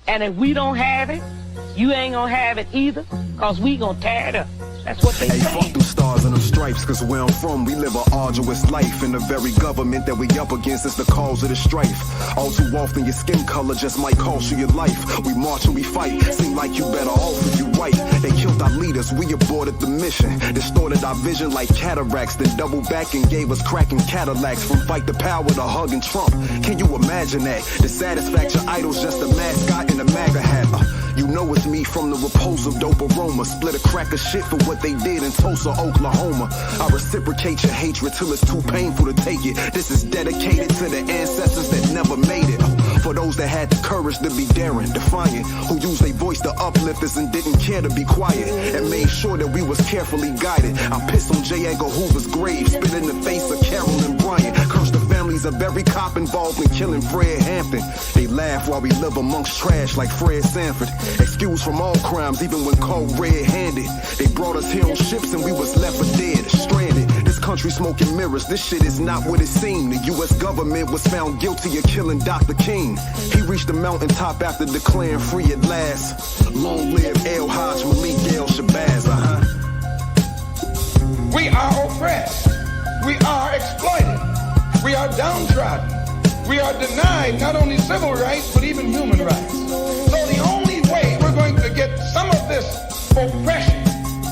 And if we don't have it, you ain't gonna have it either, cause we gonna tear it up. That's what they say. Fuck them stars and them stripes, cause where I'm from, we live an arduous life. And the very government that we up against is the cause of the strife. All too often your skin color just might cost you your life. We march and we fight, seem like you better off if you white. They killed our leaders, we aborted the mission. Distorted our vision like cataracts, then doubled back and gave us cracking Cadillacs. From fight the power to hugging Trump. Can you imagine that? The satisfaction idol's just a mascot in a MAGA hat. You know it's me from the repulsive dope aroma. Split a crack of shit for what they did in Tulsa, Oklahoma. I reciprocate your hatred till it's too painful to take it. This is dedicated to the ancestors that never made it. For those that had the courage to be daring, defiant, who used their voice to uplift us and didn't care to be quiet, and made sure that we was carefully guided. I pissed on J. Edgar Hoover's grave, spit in the face of Carolyn Bryant, cursed the families of every cop involved in killing Fred Hampton. They laugh while we live amongst trash like Fred Sanford. Excused from all crimes, even when caught red-handed. They brought us here on ships and we was left for dead, stranded. This country smoking mirrors, this shit is not what it seemed. The U.S. government was found guilty of killing Dr. King. He reached the mountaintop after declaring free at last. Long live El Hajj Malik El Shabazz, We are oppressed. We are exploited. We are downtrodden. We are denied not only civil rights, but even human rights. So the only way we're going to get some of this oppression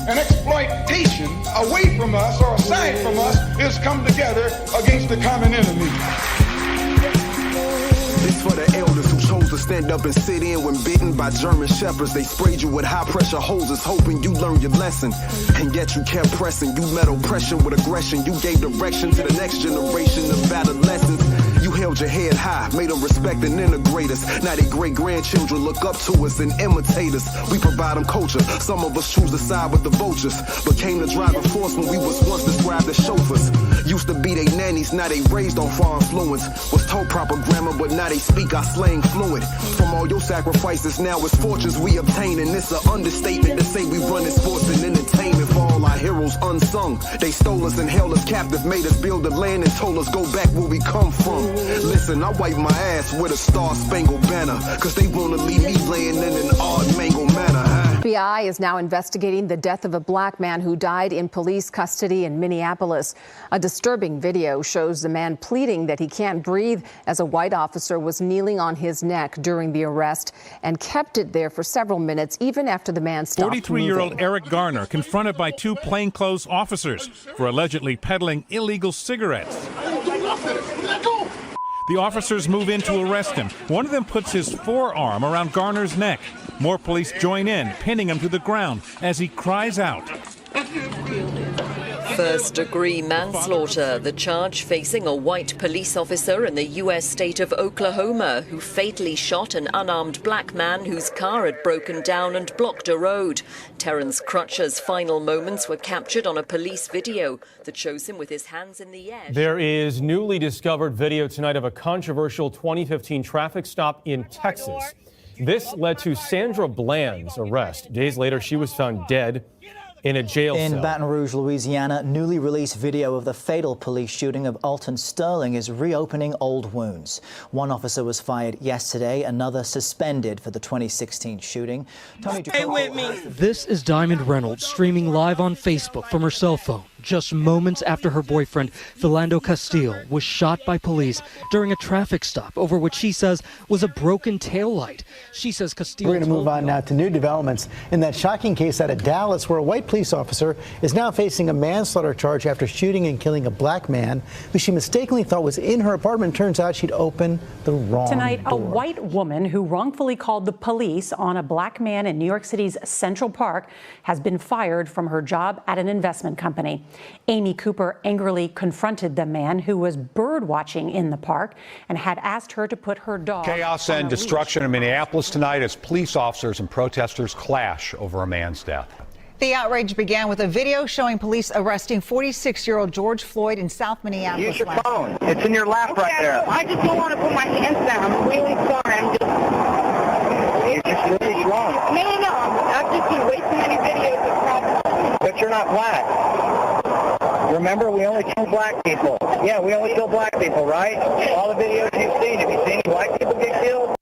and exploitation away from us or aside from us is come together against the common enemy. This for the elders who chose to stand up and sit in when bitten by German shepherds. They sprayed you with high pressure hoses hoping you learn your lesson. And yet you kept pressing. You met oppression with aggression. You gave direction to the next generation of adolescents. You held your head high, made them respect and integrate us. Now they great-grandchildren look up to us and imitate us. We provide them culture. Some of us choose to side with the vultures. Became the driving force when we was once described as chauffeurs. Used to be they nannies, now they raised on foreign influence. Was told proper grammar, but now they speak our slang fluent. From all your sacrifices, now it's fortunes we obtain. And it's an understatement to say we run in sports and entertainment. For all our heroes unsung, they stole us and held us captive, made us build the land and told us go back where we come from. Listen, I wipe my ass with a star-spangled banner, cause they wanna leave me laying in an odd mangled manner, FBI is now investigating the death of a black man who died in police custody in Minneapolis. A disturbing video shows the man pleading that he can't breathe as a white officer was kneeling on his neck during the arrest and kept it there for several minutes even after the man stopped moving. 43-year-old Eric Garner confronted by two plainclothes officers for allegedly peddling illegal cigarettes. The officers move in to arrest him. One of them puts his forearm around Garner's neck. More police join in, pinning him to the ground as he cries out. First-degree manslaughter, the charge facing a white police officer in the U.S. state of Oklahoma who fatally shot an unarmed black man whose car had broken down and blocked a road. Terrence Crutcher's final moments were captured on a police video that shows him with his hands in the air. There is newly discovered video tonight of a controversial 2015 traffic stop in Texas. This led to Sandra Bland's arrest. Days later, she was found dead in a jail cell. In Baton Rouge, Louisiana, newly released video of the fatal police shooting of Alton Sterling is reopening old wounds. One officer was fired yesterday, another suspended for the 2016 shooting. Stay with me. This is Diamond Reynolds streaming live on Facebook from her cell phone, just moments after her boyfriend, Philando Castile, was shot by police during a traffic stop over what she says was a broken taillight. She says Castile... We're going to move on now to new developments in that shocking case out of Dallas where a white police officer is now facing a manslaughter charge after shooting and killing a black man who she mistakenly thought was in her apartment. Turns out she'd opened the wrong Tonight, door. a white woman who wrongfully called the police on a black man in New York City's Central Park has been fired from her job at an investment company. Amy Cooper angrily confronted the man who was bird watching in the park and had asked her to put her dog Chaos and destruction in Minneapolis tonight as police officers and protesters clash over a man's death. The outrage began with a video showing police arresting 46-year-old George Floyd in South Minneapolis. Use your phone. It's in your lap right there. I just don't want to put my hands down. I'm really sorry. You're just really wrong. No. I've just seen way too many videos of problems. But you're not black. Remember, we only kill black people. Yeah, we only kill black people, right? All the videos you've seen, have you seen any white people get killed?